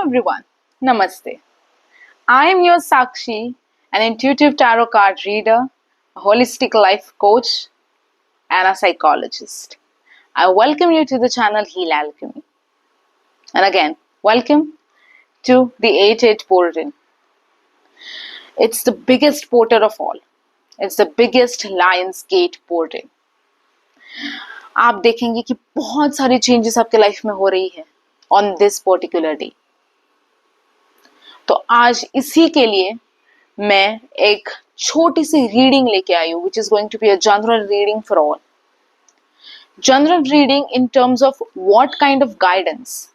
everyone. Namaste. I am your Sakshi, an intuitive tarot card reader, a holistic life coach, and a psychologist. I welcome you to the channel Heal Alchemy. And again, welcome to the 8-8 portal. It's the biggest portal of all. It's the biggest Lions Gate portal. आप देखेंगे कि बहुत सारी changes आपके life में हो रही है ऑन दिस पर्टिकुलर डे. तो आज इसी के लिए मैं एक छोटी सी रीडिंग लेके आई हूँ, which is going to be a general reading for all. General reading in terms of what kind of guidance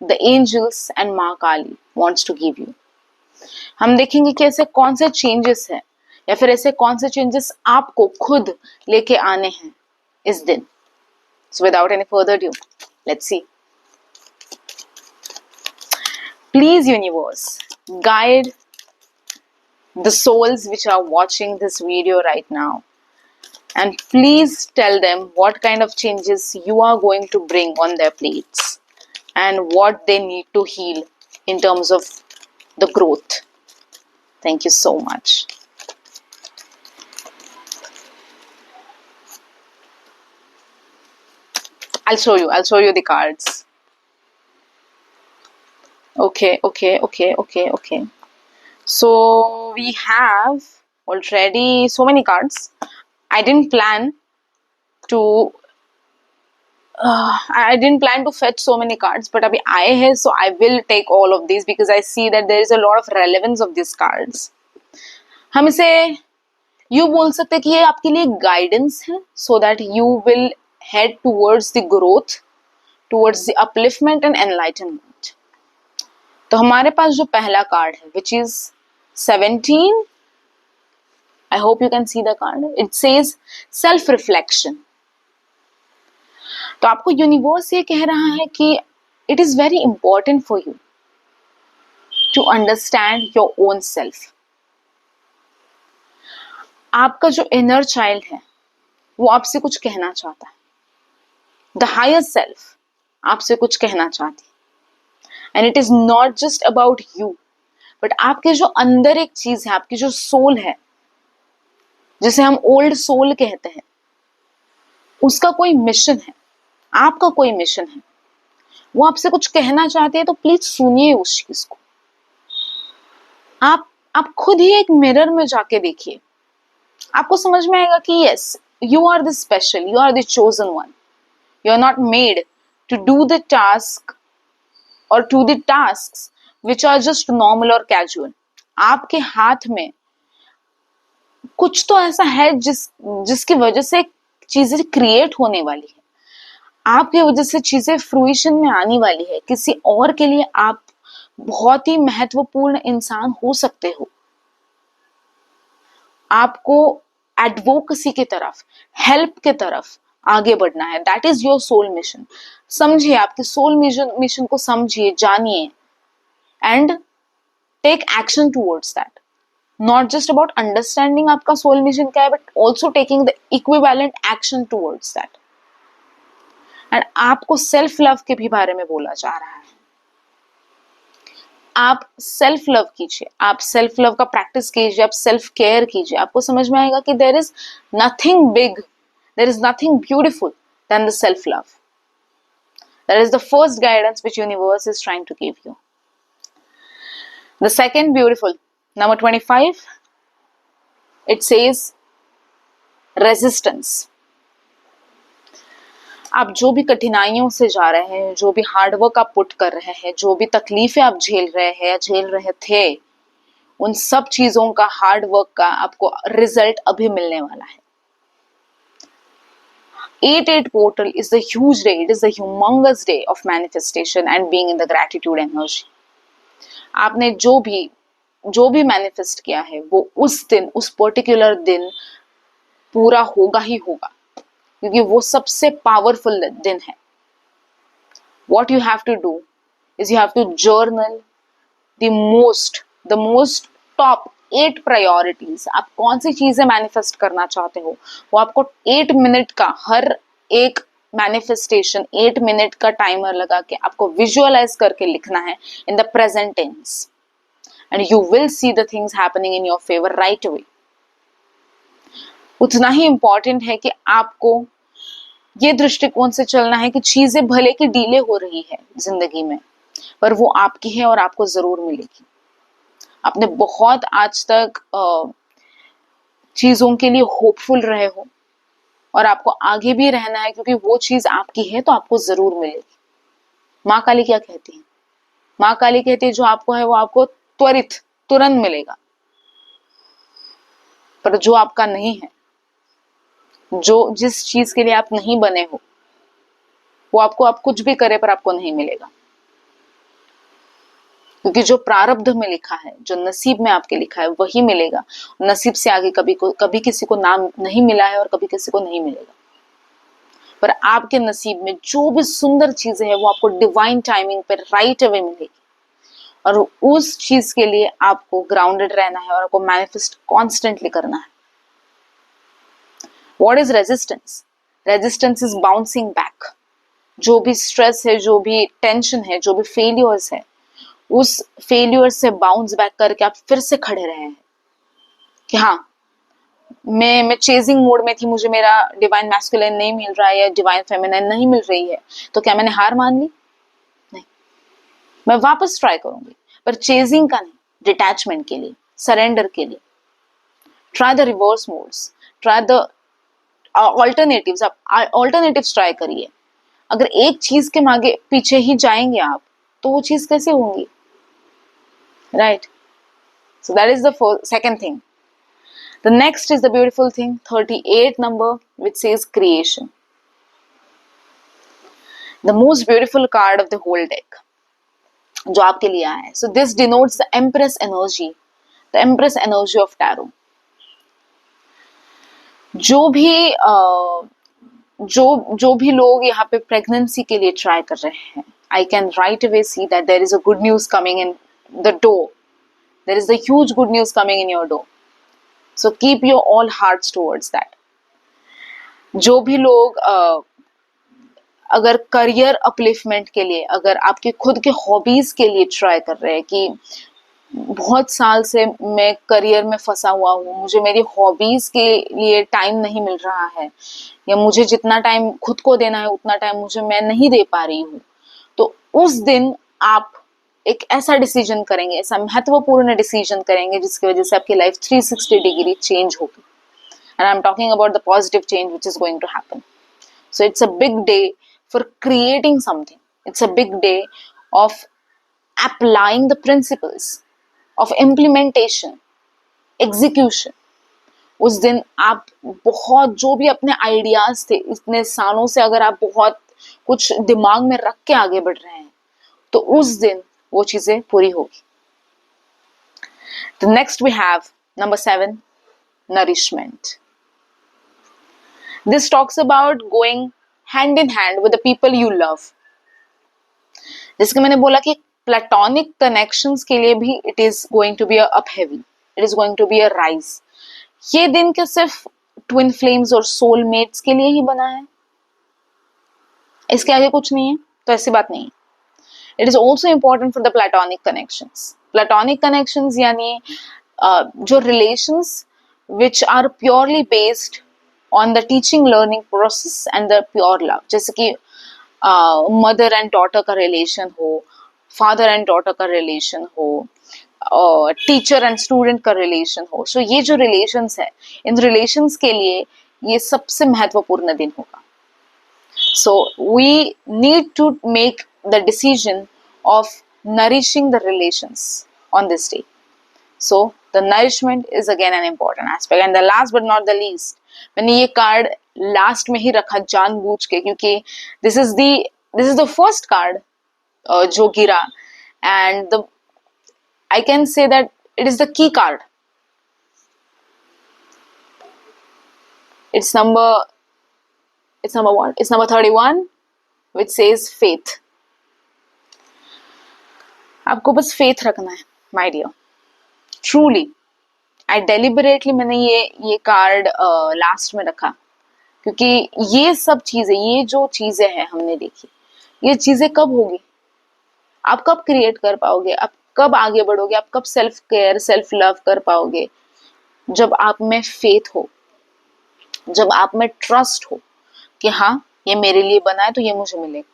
the angels and Maa Kali wants to give you. हम देखेंगे कि ऐसे कौन से चेंजेस हैं या फिर ऐसे कौन से चेंजेस आपको खुद लेके आने हैं इस दिन. So without any further ado, let's see. Please, universe, guide the souls which are watching this video right now, and please tell them what kind of changes you are going to bring on their plates and what they need to heal in terms of the growth. Thank you so much. I'll show you the cards. Okay. So we have already so many cards. I didn't plan to fetch so many cards, but अभी आए हैं, so I will take all of these because I see that there is a lot of relevance of these cards. हम इसे यूँ बोल सकते कि ये आपके लिए guidance है, so that you will head towards the growth, towards the upliftment and enlightenment. तो हमारे पास जो पहला कार्ड है, which is 17. I hope you can see the card. It says self-reflection. तो आपको यूनिवर्स ये कह रहा है कि it is very important for you to understand your own self. आपका जो inner child है वो आपसे कुछ कहना चाहता है. The higher self आपसे कुछ कहना चाहती है. And it is not just about you, but आपके जो अंदर एक चीज है, आपकी जो सोल है, जिसे हम ओल्ड सोल कहते हैं, उसका कोई मिशन है, आपका कोई मिशन है. वो आपसे कुछ कहना चाहती है, तो प्लीज सुनिए उस चीज को. आप खुद ही एक मिरर में जाके देखिए. आपको समझ में आएगा कि yes, you are the special, you are the chosen one. You are not made to do the task or to the tasks which are just normal or casual. आपके हाथ में कुछ तो ऐसा है जिसकी वजह से चीजें क्रिएट होने वाली है. आपकी वजह से चीजें फ्रूइशन में आने वाली है. किसी और के लिए आप बहुत ही महत्वपूर्ण इंसान हो सकते हो. आपको एडवोकेसी की तरफ, हेल्प की तरफ आगे बढ़ना है. That is your soul mission. समझिए, आपके सोल मिशन को समझिए, जानिए, and take action towards that. Not just about understanding आपका सोल मिशन क्या है, but also taking the equivalent action towards that. And आपको सेल्फ लव के भी बारे में बोला जा रहा है. आप सेल्फ लव कीजिए, आप सेल्फ लव का प्रैक्टिस कीजिए, आप सेल्फ केयर कीजिए. आपको समझ में आएगा कि there is nothing big, there is nothing beautiful than the self-love. That is the first guidance which universe is trying to give you. The second beautiful, number 25, it says resistance. आप जो भी कठिनाइयों से जा रहे हैं, जो भी हार्डवर्क आप पुट कर रहे हैं, जो भी तकलीफें आप झेल रहे हैं या झेल रहे थे, उन सब चीजों का, हार्डवर्क का आपको रिजल्ट अभी मिलने वाला है. 8-8 portal is the huge day. It is the humongous day of manifestation and being in the gratitude energy. आपने जो भी मैनिफेस्ट किया है वो उस दिन, उस पर्टिकुलर दिन पूरा होगा ही होगा, क्योंकि वो सबसे पावरफुल दिन है. What you have to do is you have to journal the most top 8 priorities. आप कौन सी चीजें मैनिफेस्ट करना चाहते हो, वो आपको 8 मिनट का हर एक मैनिफेस्टेशन 8 मिनट का टाइमर लगा के आपको विजुअलाइज करके लिखना है in the present tense, and you will see the things happening in your favour right away. उतना ही इंपॉर्टेंट है कि आपको ये दृष्टिकोण से चलना है कि चीजें भले की डीले हो रही है जिंदगी में, पर वो आपकी है और आपको जरूर मिलेगी। आपने बहुत आज तक चीजों के लिए होपफुल रहे हो और आपको आगे भी रहना है, क्योंकि वो चीज आपकी है तो आपको जरूर मिलेगी। माँ काली क्या कहती है? माँ काली कहती है जो आपको है वो आपको त्वरित तुरंत मिलेगा, पर जो आपका नहीं है, जो जिस चीज के लिए आप नहीं बने हो, वो आपको आप कुछ भी करे पर आपको नहीं मिलेगा, क्योंकि जो प्रारब्ध में लिखा है, जो नसीब में आपके लिखा है वही मिलेगा। नसीब से आगे कभी किसी को नाम नहीं मिला है और कभी किसी को नहीं मिलेगा, पर आपके नसीब में जो भी सुंदर चीजें हैं वो आपको डिवाइन टाइमिंग पर राइट अवे मिलेगी, और उस चीज के लिए आपको ग्राउंडेड रहना है और आपको मैनिफेस्ट कॉन्स्टेंटली करना है। What is resistance? Resistance is bouncing back. जो भी स्ट्रेस है, जो भी टेंशन है, जो भी फेलियर्स है, उस फेलियर से बाउंस बैक करके आप फिर से खड़े रहे हैं कि हाँ, मैं चेजिंग मोड में थी, मुझे मेरा डिवाइन मैस्कुलिन नहीं मिल रहा है या डिवाइन फेमिनिन नहीं मिल रही है, तो क्या मैंने हार मान ली? नहीं, मैं वापस ट्राई करूंगी, पर चेजिंग का नहीं, डिटैचमेंट के लिए, सरेंडर के लिए। Try the reverse modes, try the alternatives. आप ऑल्टरनेटिव्स ट्राई करिए। अगर एक चीज के मांगे पीछे ही जाएंगे आप, तो वो चीज कैसे होंगी? Right? So that is the second thing. The next is the beautiful thing, 38 number, which says creation. The most beautiful card of the whole deck, जो आपके लिए आया है. So this denotes the Empress energy, the Empress energy of Tarot. जो भी लोग यहाँ पे प्रेगनेंसी के लिए ट्राई कर रहे हैं, I can right away see that there is a good news coming in the door. There is a huge good news coming in your door. So keep your all hearts towards that. जो भी लोग अगर career upliftment के लिए, अगर आपके खुद के हॉबीज के लिए ट्राई कर रहे हैं कि बहुत साल से मैं करियर में फंसा हुआ हूँ, मुझे मेरी हॉबीज के लिए टाइम नहीं मिल रहा है, या मुझे जितना टाइम खुद को देना है उतना टाइम मैं नहीं दे पा रही हूँ, तो उस दिन आप एक ऐसा डिसीजन करेंगे, ऐसा महत्वपूर्ण डिसीजन करेंगे जिसकी वजह से आपकी लाइफ 360 डिग्री चेंज होगी. And I'm talking about the positive change which is going to happen. So it's a big day for creating something. It's a big day of applying the principles of implementation, execution. उस दिन आप बहुत जो भी अपने ideas थे इतने सालों से, अगर आप बहुत कुछ दिमाग में रख के आगे बढ़ रहे हैं, तो उस दिन वो चीजें पूरी होगी. The next we have number 7, nourishment. This talks about going hand in hand with the people you love. जिसके मैंने बोला कि प्लेटोनिक कनेक्शंस के लिए भी it is going to be a up heavy, it is going to be a rise. ये दिन क्या सिर्फ ट्विन फ्लेम्स और सोलमेट्स के लिए ही बना है? इसके आगे कुछ नहीं है? तो ऐसी बात नहीं. It is also important for the platonic connections. Platonic connections यानी जो relations which are purely based on the teaching learning process and the pure love. जैसे कि mother and daughter का relation हो, father and daughter का relation हो, teacher and student का relation हो. सो ये जो रिलेशंस है, इन रिलेशंस के लिए ये सबसे महत्वपूर्ण दिन होगा. So we need to make the decision of nourishing the relations on this day. So the nourishment is again an important aspect. And the last but not the least, मैंने ये कार्ड लास्ट में ही रखा जानबूझ के, क्योंकि this is the first card जो गिरा, and the I can say that it is the key card. It's number what? It's number 31, which says faith. आपको बस faith रखना है, my dear. Truly, I deliberately मैंने ये कार्ड लास्ट में रखा क्योंकि ये सब चीजें, ये जो चीजें हैं हमने देखी, ये चीजें कब होगी? आप कब क्रिएट कर पाओगे? आप कब आगे बढ़ोगे? आप कब सेल्फ केयर, सेल्फ लव कर पाओगे? जब आप में फेथ हो, जब आप में ट्रस्ट हो कि हाँ, ये मेरे लिए बना है तो ये मुझे मिलेगा।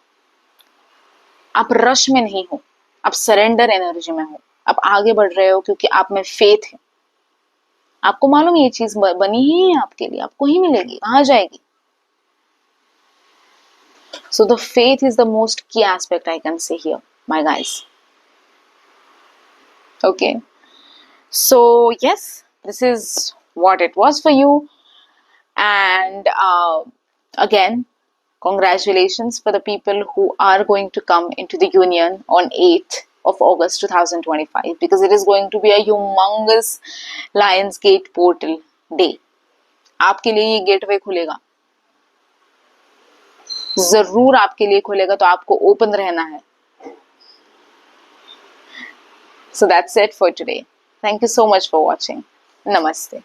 आप रश में नहीं हो, आप सरेंडर एनर्जी में हो, आप आगे बढ़ रहे हो क्योंकि आप में फेथ है। आपको मालूम ये चीज बनी ही है आपके लिए, आपको ही मिलेगी, कहाँ जाएगी? So the faith is the most key aspect I can say here, my guys. Okay. So yes, this is what it was for you. And again, congratulations for the people who are going to come into the union on 8th of August 2025, because it is going to be a humongous Lions Gate portal day. आपके लिए ये gateway खुलेगा, जरूर आपके लिए खुलेगा, तो आपको ओपन रहना है. So that's it for today. Thank you so much for watching. Namaste.